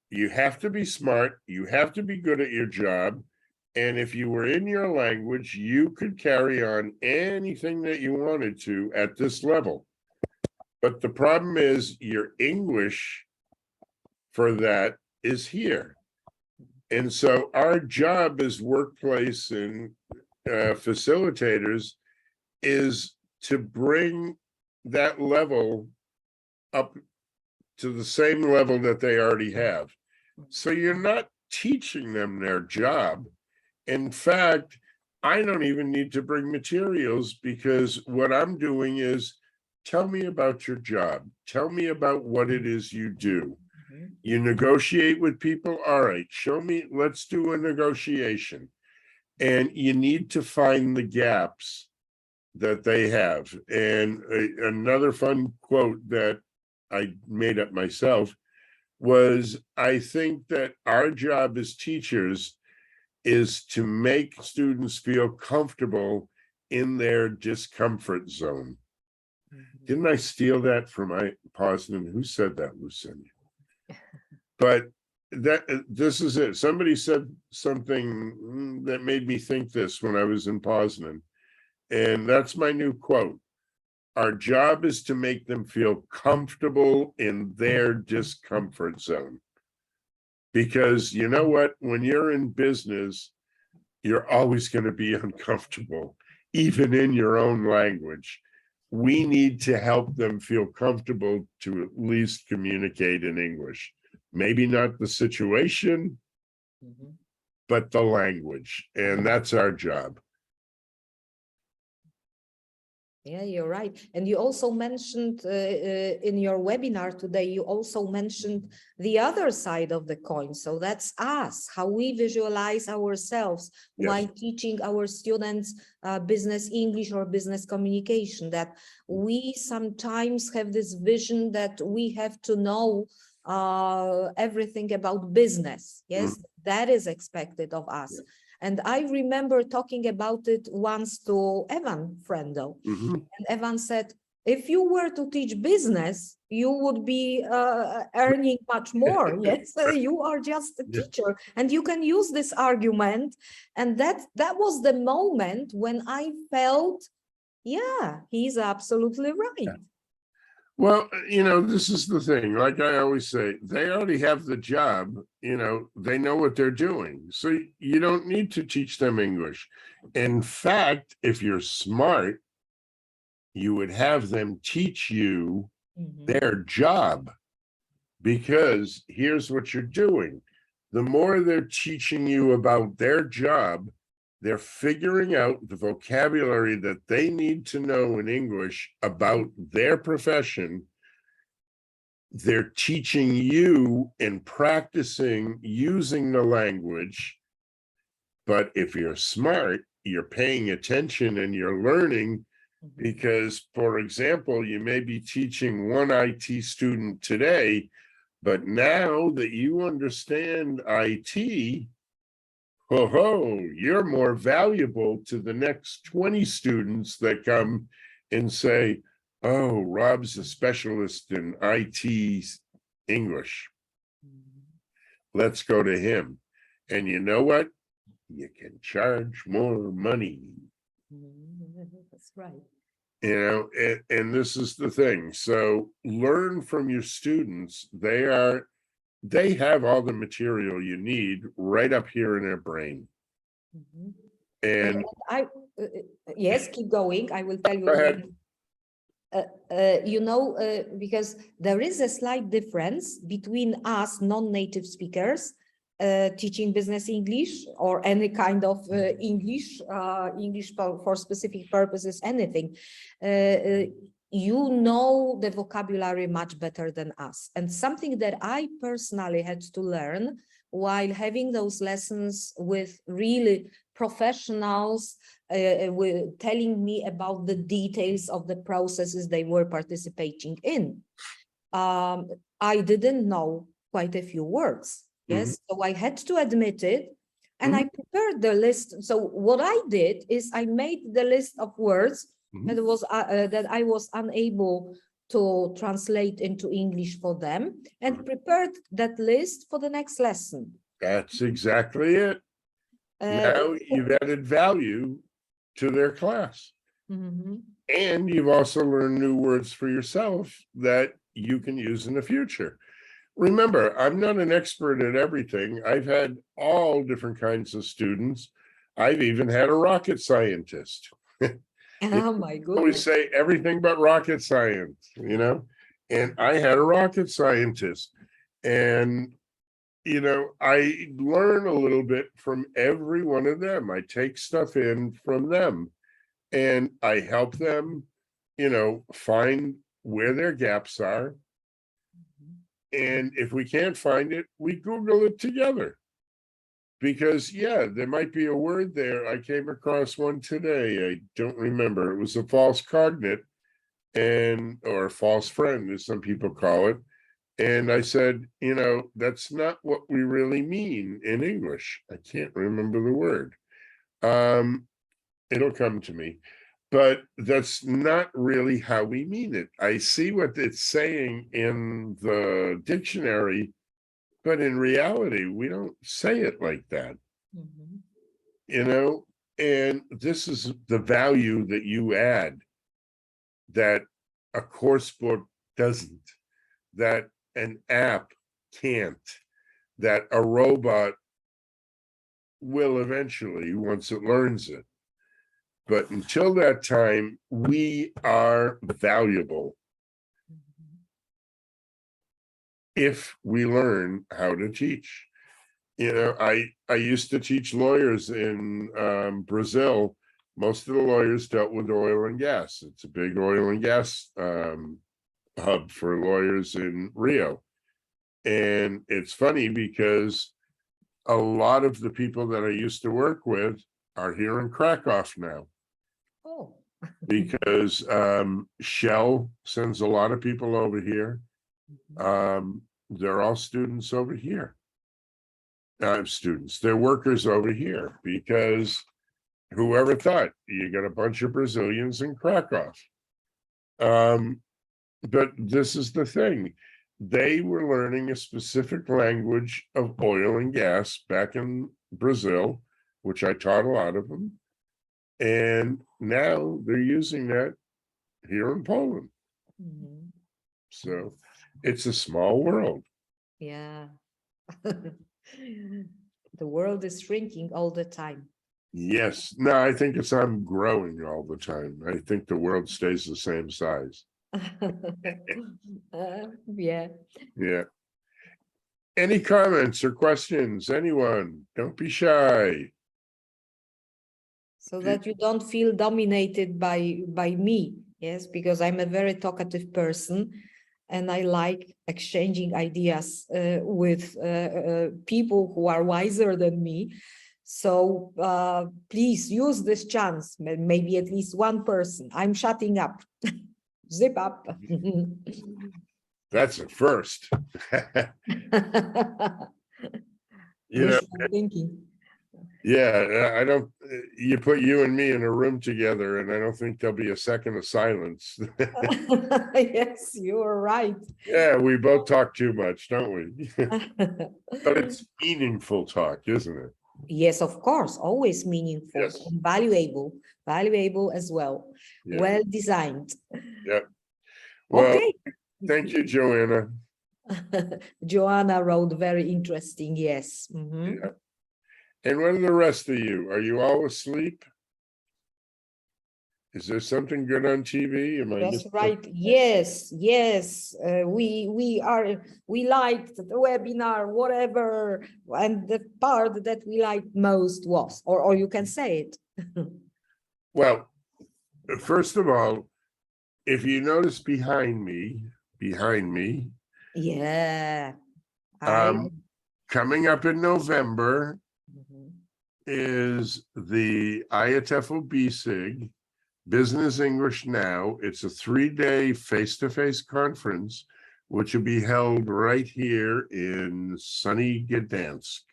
You have to be smart. You have to be good at your job. And if you were in your language, you could carry on anything that you wanted to at this level. But the problem is your English for that is here. And so our job as workplace and facilitators is to bring that level up to the same level that they already have. So you're not teaching them their job. In fact, I don't even need to bring materials, because what I'm doing is, tell me about your job. Tell me about what it is you do. You negotiate with people. All right, show me, let's do a negotiation. And you need to find the gaps that they have. And another fun quote that I made up myself was, I think that our job as teachers is to make students feel comfortable in their discomfort zone. Didn't I steal that from Posnan? Who said that, Lucinda? But this is it. Somebody said something that made me think this when I was in Poznan. And that's my new quote. Our job is to make them feel comfortable in their discomfort zone. Because you know what? When you're in business, you're always going to be uncomfortable, even in your own language. We need to help them feel comfortable to at least communicate in English. Maybe not the situation, but the language. And that's our job. Yeah, you're right. And you also mentioned in your webinar today, you also mentioned the other side of the coin. So that's us, how we visualize ourselves while teaching our students business English or business communication, that we sometimes have this vision that we have to know everything about business. Yes, that is expected of us. And I remember talking about it once to Evan Friendo. And Evan said, if you were to teach business, you would be earning much more. Yes, you are just a teacher, and you can use this argument. And that was the moment when I felt, yeah, he's absolutely right. Well, this is the thing. Like I always say, they already have the job. They know what they're doing. So you don't need to teach them English. In fact, if you're smart, you would have them teach you their job. Because here's what you're doing. The more they're teaching you about their job, they're figuring out the vocabulary that they need to know in English about their profession. They're teaching you and practicing using the language. But if you're smart, you're paying attention and you're learning, because, for example, you may be teaching one IT student today, but now that you understand IT, you're more valuable to the next 20 students that come and say, oh, Rob's a specialist in IT English. Let's go to him. And you know what? You can charge more money. That's right. You know, and this is the thing. So learn from your students. They have all the material you need right up here in their brain. Mhm. And I yes, keep going. I will tell you. go ahead. Because there is a slight difference between us non-native speakers teaching business English or any kind of English for specific purposes, anything. You know the vocabulary much better than us. And something that I personally had to learn while having those lessons with really professionals telling me about the details of the processes they were participating in. I didn't know quite a few words. Yes, so I had to admit it, and I prepared the list. So what I did is I made the list of words that I was unable to translate into English for them, and prepared that list for the next lesson. That's exactly it. Now you've added value to their class. And you've also learned new words for yourself that you can use in the future. Remember, I'm not an expert at everything. I've had all different kinds of students. I've even had a rocket scientist. Oh my I always goodness. say everything but rocket science, you know? And I had a rocket scientist. And I learn a little bit from every one of them. I take stuff in from them and I help them, find where their gaps are. And if we can't find it, we Google it together. Because, yeah, there might be a word there. I came across one today. I don't remember. It was a false cognate or a false friend, as some people call it. And I said, that's not what we really mean in English. I can't remember the word. It'll come to me. But that's not really how we mean it. I see what it's saying in the dictionary, but in reality, we don't say it like that. And this is the value that you add that a course book doesn't, that an app can't, that a robot will eventually once it learns it. But until that time, we are valuable if we learn how to teach. I used to teach lawyers in Brazil. Most of the lawyers dealt with oil and gas. It's a big oil and gas hub for lawyers in Rio. And it's funny because a lot of the people that I used to work with are here in Krakow now. Oh. Because Shell sends a lot of people over here. They're all students over here. They're workers over here because whoever thought you got a bunch of Brazilians in Krakow. But this is the thing. They were learning a specific language of oil and gas back in Brazil, which I taught a lot of them. And now they're using that here in Poland. So it's a small world. Yeah. The world is shrinking all the time. Yes. No, I think I'm growing all the time. I think the world stays the same size. Yeah. Yeah. Any comments or questions? Anyone? Don't be shy. So that you don't feel dominated by me. Yes, because I'm a very talkative person and I like exchanging ideas with people who are wiser than me. So please use this chance, maybe at least one person. I'm shutting up. Zip up. That's a first. Thinking. Yeah, I don't, you put you and me in a room together and I don't think there'll be a second of silence. Yes, you're right. Yeah, we both talk too much, don't we? But it's meaningful talk, isn't it? Yes, of course, always meaningful Yes. and valuable as well. Yeah. Well designed. Yeah. Well, Okay. thank you, Joanna. Joanna wrote very interesting, yes. Mhm. Yeah. And what are the rest of you? Are you all asleep? Is there something good on TV? Am I That's missing right. Yes. We liked the webinar, whatever, and the part that we liked most was, or you can say it. Well, first of all, if you notice behind me, Yeah, I. coming up in November Mhm. is the IATEFL BESIG, Business English Now. It's a 3-day face-to-face conference, which will be held right here in sunny Gdansk.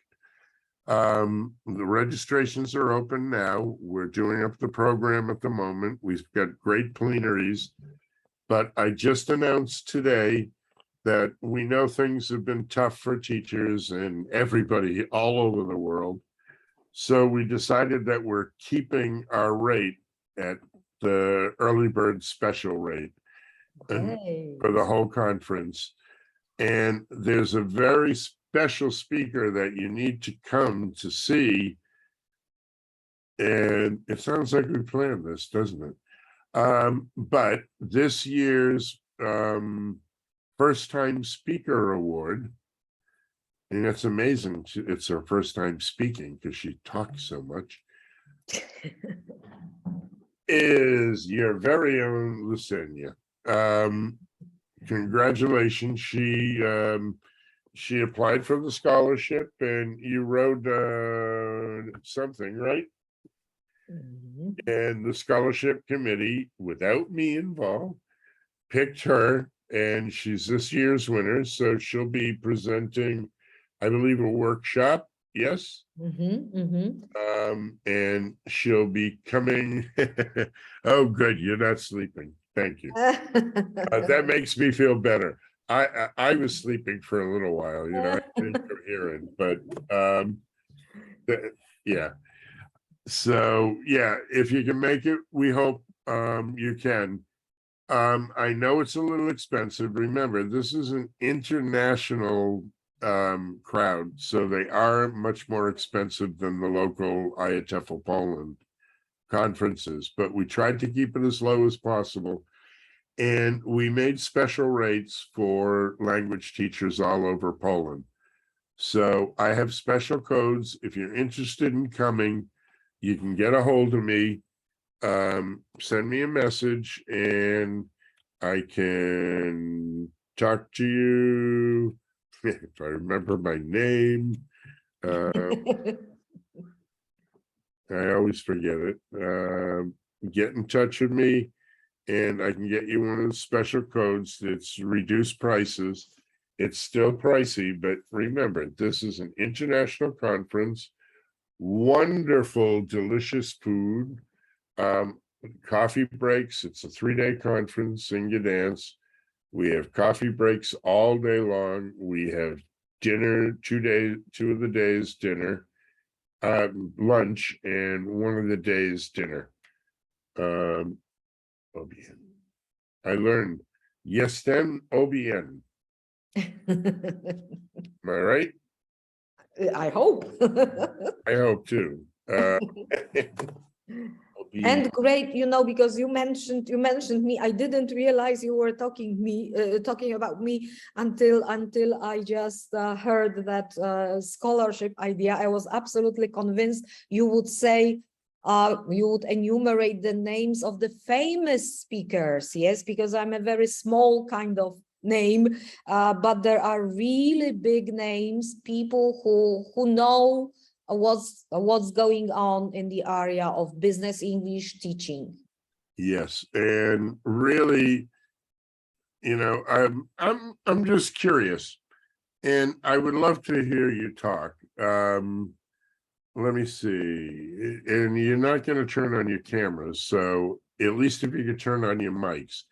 The registrations are open now. We're doing up the program at the moment. We've got great plenaries, but I just announced today that we know things have been tough for teachers and everybody all over the world. So we decided that we're keeping our rate at the early bird special rate Okay. for the whole conference. And there's a very special speaker that you need to come to see. And it sounds like we planned this, doesn't it? But this year's first time speaker award, and it's amazing. It's her first time speaking because she talks so much, is your very own Lusenia. Congratulations. She applied for the scholarship and you wrote something, right? Mhm. And the scholarship committee, without me involved, picked her, and she's this year's winner. So she'll be presenting, I believe, a workshop. Yes. And she'll be coming. Oh, good. You're not sleeping. Thank you. That makes me feel better. I was sleeping for a little while, incoherent, but yeah. So yeah, if you can make it, we hope you can. I know it's a little expensive. Remember, this is an international crowd, so they are much more expensive than the local IATEFL Poland conferences, but we tried to keep it as low as possible. And we made special rates for language teachers all over Poland. So I have special codes. If you're interested in coming, you can get a hold of me. Send me a message and I can talk to you if I remember my name. I always forget it. Get in touch with me and I can get you one of the special codes. It's reduced prices. It's still pricey, but remember, this is an international conference. Wonderful, delicious food. Coffee breaks. It's a 3-day conference in Gdansk. We have coffee breaks all day long. We have dinner, 2 of the days dinner, lunch, and one of the days dinner. OBN. I learned Yesten OBN. Am I right? I hope. I hope too. And great, because you mentioned me. I didn't realize you were talking about me until I just heard that scholarship idea. I was absolutely convinced you would say you would enumerate the names of the famous speakers. Yes, because I'm a very small kind of name, but there are really big names, people who know what's going on in the area of business English teaching. Yes, and really, I'm just curious, and I would love to hear you talk. Let me see, and you're not going to turn on your cameras, so at least if you could turn on your mics.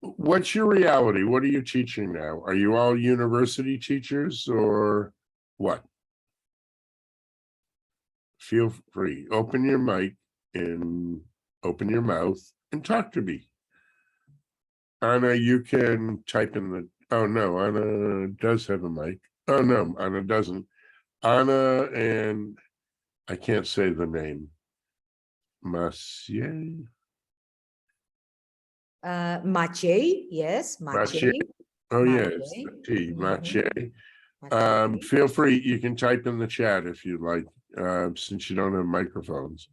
What's your reality? What are you teaching now? Are you all university teachers or what? feel free, open your mic and open your mouth and talk to me. Anna, you can type in the, oh no, Anna does have a mic. Oh no, Anna doesn't. Anna and I can't say the name. Maciej? Maciej, yes, Maciej. Maciej. Oh yeah, it's Maciej. the T, Maciej. Maciej. Feel free, you can type in the chat if you'd like, since you don't have microphones.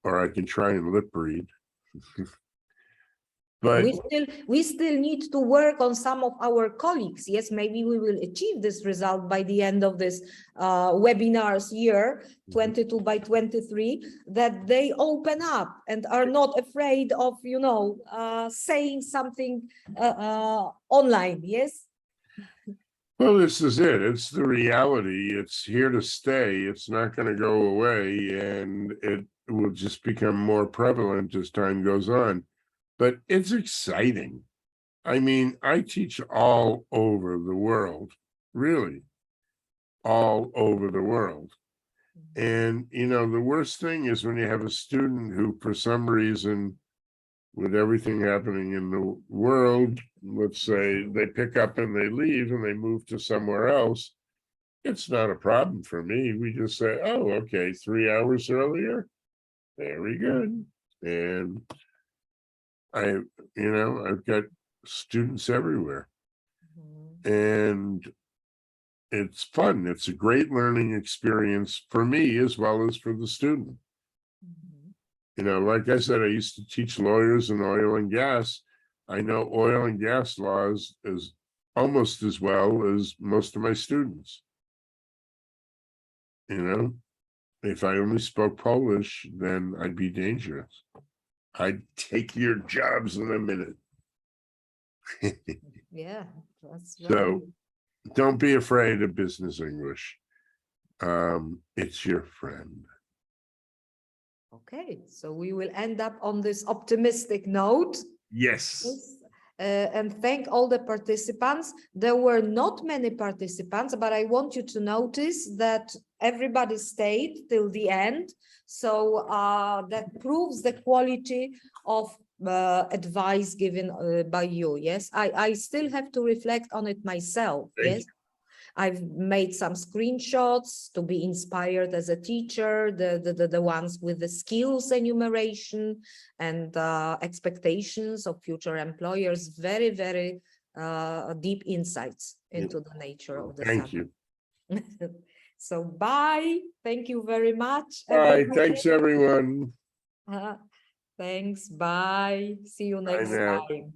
Or I can try and lip read. But We still need to work on some of our colleagues. Yes, maybe we will achieve this result by the end of this webinars year 22 by 23, that they open up and are not afraid of, you know, saying something online. Yes. well, this is it. It's the reality. It's here to stay. It's not going to go away, and it will just become more prevalent as time goes on. But it's exciting. I mean, I teach all over the world, really, all over the world. And, you know, the worst thing is when you have a student who, for some reason, with everything happening in the world, let's say they pick up and they leave and they move to somewhere else. It's not a problem for me. We just say, oh, okay, 3 hours earlier. Very good. And I've got students everywhere. And it's fun. It's a great learning experience for me as well as for the student. You know, like I said, I used to teach lawyers in oil and gas. I know oil and gas laws as almost as well as most of my students. You know, if I only spoke Polish, then I'd be dangerous. I'd take your jobs in a minute. Yeah, that's right. So don't be afraid of business English. It's your friend. Okay, so we will end up on this optimistic note. Yes. And thank all the participants. There were not many participants, but I want you to notice that everybody stayed till the end. So that proves the quality of advice given by you. Yes, I still have to reflect on it myself. Thank Yes. I've made some screenshots to be inspired as a teacher, the ones with the skills enumeration and expectations of future employers. Very, very deep insights into the nature of the Thank subject. you. So bye. Thank you very much. Bye. Thanks, everyone. Thanks. Bye. See you next now. time.